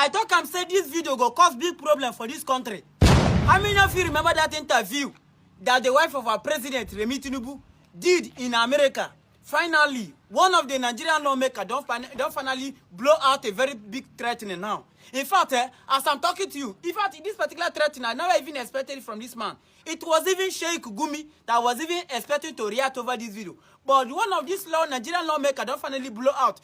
I thought I'm saying this video go cause big problem for this country. How many of you remember that interview that the wife of our president, Remi Tinubu, did in America? Finally, one of the Nigerian lawmakers don't finally blow out a very big threatening now. In fact, as I'm talking to you, in fact, this particular threatening, I never even expected it from this man. It was even Sheikh Gumi that was even expecting to react over this video. But one of these Nigerian lawmakers don't finally blow out,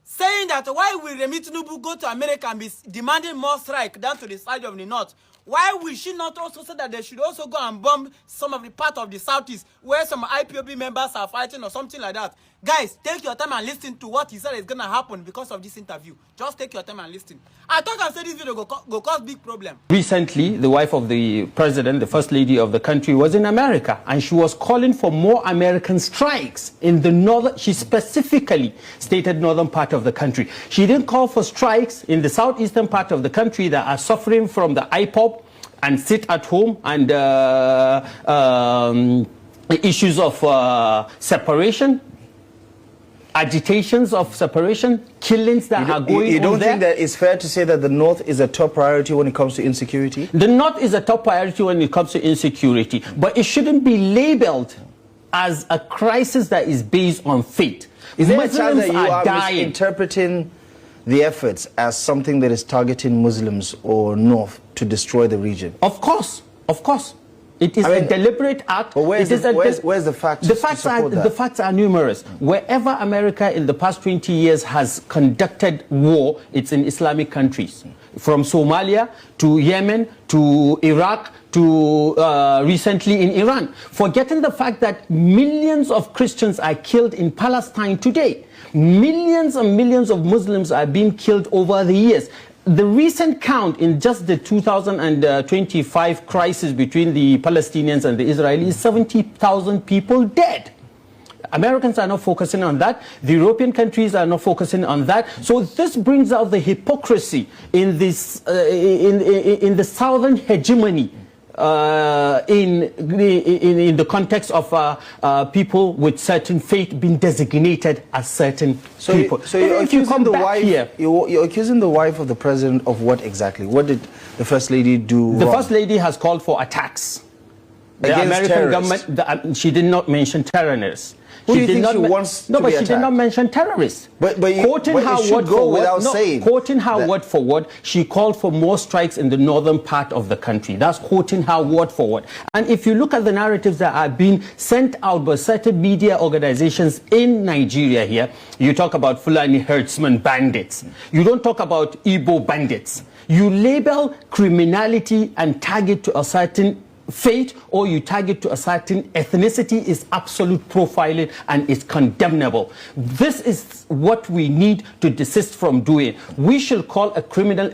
saying that why will Remi Tinubu go to America and be demanding more strike down to the side of the north? Why will she not also say that they should also go and bomb some of the part of the southeast where some IPOB members are fighting or something like that? Guys, take your time and listen to what he said is going to happen because of this interview. Just take your time and listen. I thought I said this video go cause big problem. Recently, the wife of the president, the first lady of the country, was in America, and she was calling for more American strikes in the northern, she specifically stated northern part of the country. She didn't call for strikes in the southeastern part of the country that are suffering from the IPOB and sit at home and issues of separation, agitations of separation, killings that are going on there. You don't think that it's fair to say that the North is a top priority when it comes to insecurity? The North is a top priority when it comes to insecurity, but it shouldn't be labeled as a crisis that is based on faith. Is there a chance that you are misinterpreting the efforts as something that is targeting Muslims or North to destroy the region? Of course, of course. It is a deliberate act. But where's the facts? The facts are numerous. Wherever America in the past 20 years has conducted war, it's in Islamic countries. From Somalia to Yemen to Iraq to recently in Iran. Forgetting the fact that millions of Christians are killed in Palestine today. Millions and millions of Muslims are being killed over the years. The recent count in just the 2025 crisis between the Palestinians and the Israelis is 70,000 people dead. Americans are not focusing on that. The European countries are not focusing on that. So this brings out the hypocrisy in this in the southern hegemony. In the context of people with certain faith being designated as certain people. So you're accusing the wife. You're accusing the wife of the president of what exactly? What did the first lady do wrong? The first lady has called for attacks. The American government. She did not mention terrorists. Who do you think she wants to be attacked? She did not mention terrorists. Quoting her word for word, she called for more strikes in the northern part of the country. That's quoting her word for word. And if you look at the narratives that are being sent out by certain media organizations in Nigeria here, you talk about Fulani herdsmen bandits. You don't talk about Igbo bandits. You label criminality and target to a certain faith, or you target to a certain ethnicity, is absolute profiling and is condemnable. This is what we need to desist from doing. We should call a criminal,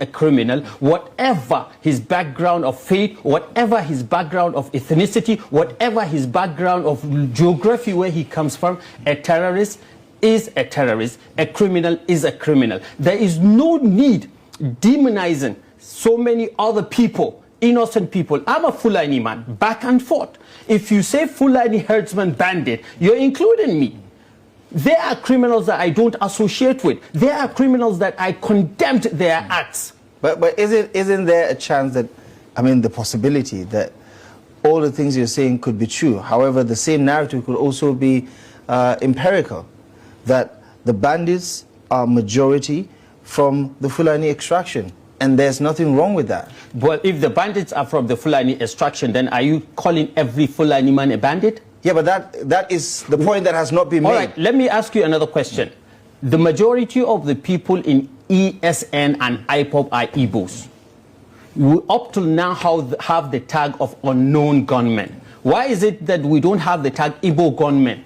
whatever his background of faith, whatever his background of ethnicity, whatever his background of geography where he comes from. A terrorist is a terrorist. A criminal is a criminal. There is no need demonizing so many other people, innocent people. I'm a Fulani man, back and forth. If you say Fulani herdsman bandit, you're including me. There are criminals that I don't associate with. There are criminals that I condemned their acts. But isn't there a chance that, I mean, the possibility that all the things you're saying could be true? However, the same narrative could also be empirical, that the bandits are majority from the Fulani extraction. And there's nothing wrong with that. But if the bandits are from the Fulani extraction, then are you calling every Fulani man a bandit? Yeah, but that is the point that has not been made. All right, let me ask you another question. The majority of the people in ESN and IPOB are Igbos. We up till now have the tag of unknown gunmen. Why is it that we don't have the tag Igbo gunmen?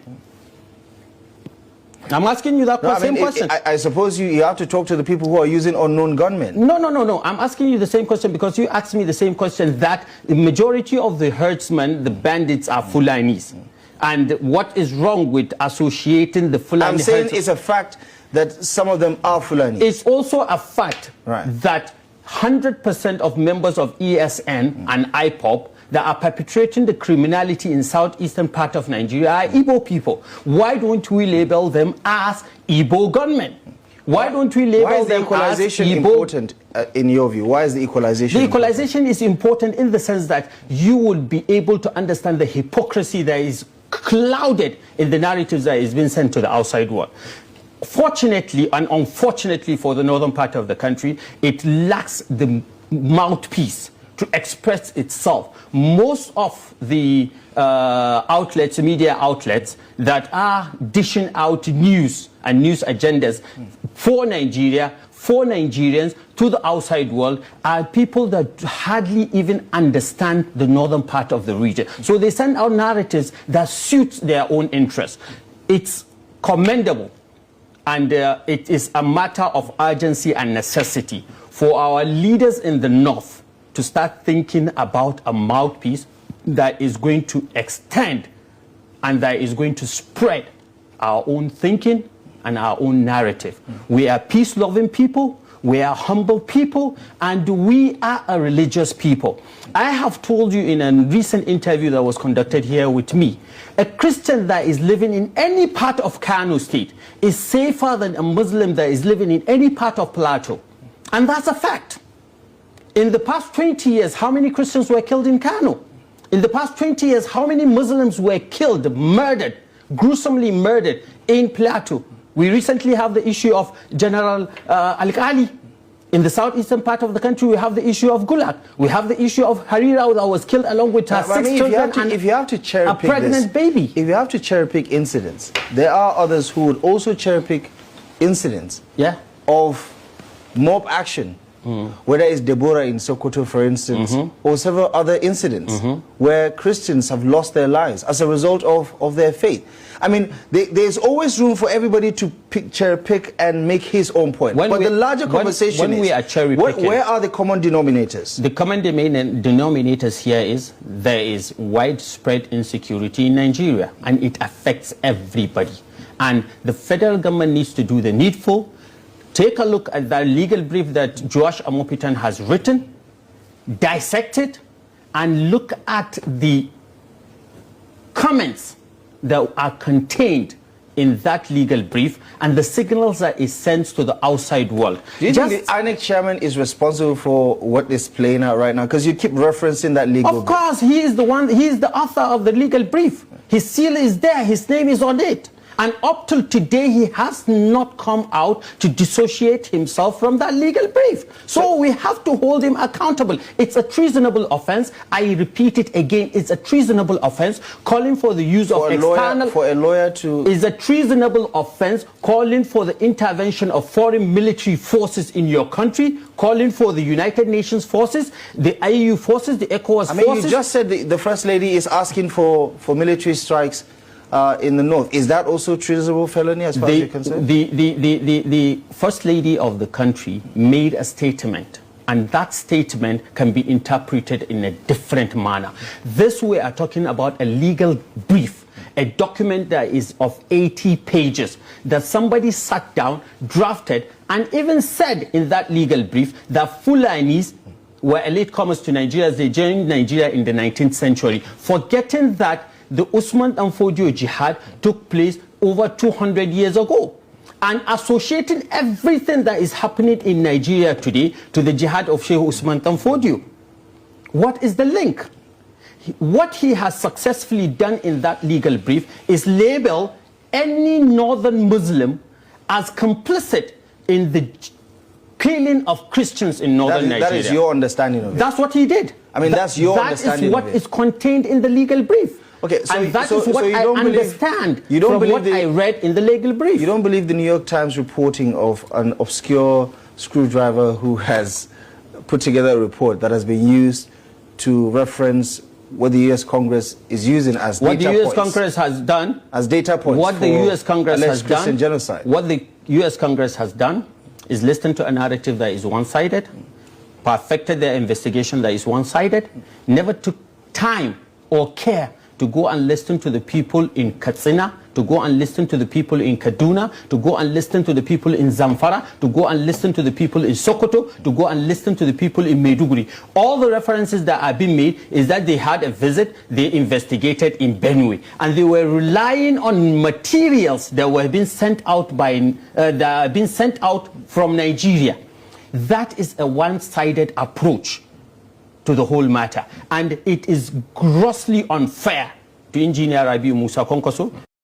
I'm asking you that same question. I suppose you have to talk to the people who are using unknown gunmen. No. I'm asking you the same question because you asked me the same question, that the majority of the herdsmen, the bandits, are Fulanis. And what is wrong with associating the Fulani? I'm saying it's a fact that some of them are Fulani. It's also a fact that 100% of members of ESN and IPOB that are perpetrating the criminality in southeastern part of Nigeria are Igbo people. Why don't we label them as Igbo gunmen? Why don't we label Why is the them equalization as Igbo? important in your view? Why is the equalization The important? equalization is important in the sense that you will be able to understand the hypocrisy that is clouded in the narratives that is being sent to the outside world. Fortunately and unfortunately for the northern part of the country, it lacks the mouthpiece to express itself. Most of the outlets, media outlets that are dishing out news and news agendas for Nigeria, for Nigerians, to the outside world, are people that hardly even understand the northern part of the region. So they send out narratives that suit their own interests. It's commendable, and it is a matter of urgency and necessity for our leaders in the north to start thinking about a mouthpiece that is going to extend and that is going to spread our own thinking and our own narrative. We are peace-loving people, we are humble people, and we are a religious people. I have told you in a recent interview that was conducted here with me, a Christian that is living in any part of Kano State is safer than a Muslim that is living in any part of Plateau. And that's a fact. In the past 20 years, how many Christians were killed in Kano? In the past 20 years, how many Muslims were killed, murdered, gruesomely murdered in Plateau? We recently have the issue of General Al-Ghali. In the southeastern part of the country, we have the issue of Gulag. We have the issue of Harira that was killed along with her 6 children and a pregnant baby. If you have to cherry pick incidents, there are others who would also cherry pick incidents of mob action. Whether it's Deborah in Sokoto, for instance, or several other incidents where Christians have lost their lives as a result of their faith. I mean, there's always room for everybody to cherry pick and make his own point. But the larger conversation is, where are the common denominators? The common denominators here is there is widespread insecurity in Nigeria, and it affects everybody. And the federal government needs to do the needful. Take a look at the legal brief that Joash Amopitan has written, dissect it, and look at the comments that are contained in that legal brief and the signals that it sends to the outside world. Do you think the INEC chairman is responsible for what is playing out right now? Because you keep referencing that legal brief. Of course, he is the one, he is the author of the legal brief. His seal is there, his name is on it. And up till today, he has not come out to dissociate himself from that legal brief. So we have to hold him accountable. It's a treasonable offense. I repeat it again. It's a treasonable offense. Calling for the use of external... For a lawyer to... Is a treasonable offense. Calling for the intervention of foreign military forces in your country. Calling for the United Nations forces, the IU forces, the ECOWAS forces. You just said the First Lady is asking for military strikes in the north. Is that also treasonable felony as far as you're concerned? The First Lady of the country made a statement, and that statement can be interpreted in a different manner. This we are talking about a legal brief, a document that is of 80 pages that somebody sat down, drafted, and even said in that legal brief that Fulanis were latecomers to Nigeria as they joined Nigeria in the 19th century, forgetting that the Usman Dan Fodio jihad took place over 200 years ago, and associating everything that is happening in Nigeria today to the jihad of Sheikh Usman Dan Fodio. What is the link? What he has successfully done in that legal brief is label any northern Muslim as complicit in the killing of Christians in northern Nigeria. That is your understanding of it. That's what he did. I mean, that's your understanding of it. That is what is contained in the legal brief. Okay, so and that is what I understand from what I read in the legal brief. You don't believe the New York Times reporting of an obscure screwdriver who has put together a report that has been used to reference what the U.S. Congress is using as data points. What the U.S. Congress has done. As data points. What the U.S. Congress has done. Genocide. What the U.S. Congress has done is listen to a narrative that is one-sided, perfected their investigation that is one-sided, never took time or care to go and listen to the people in Katsina, to go and listen to the people in Kaduna, to go and listen to the people in Zamfara, to go and listen to the people in Sokoto, to go and listen to the people in Maiduguri. All the references that are being made is that they had a visit, they investigated in Benue, and they were relying on materials that were being sent out from Nigeria. That is a one-sided approach to the whole matter, and it is grossly unfair to Engineer Rabiu Musa Kwankwaso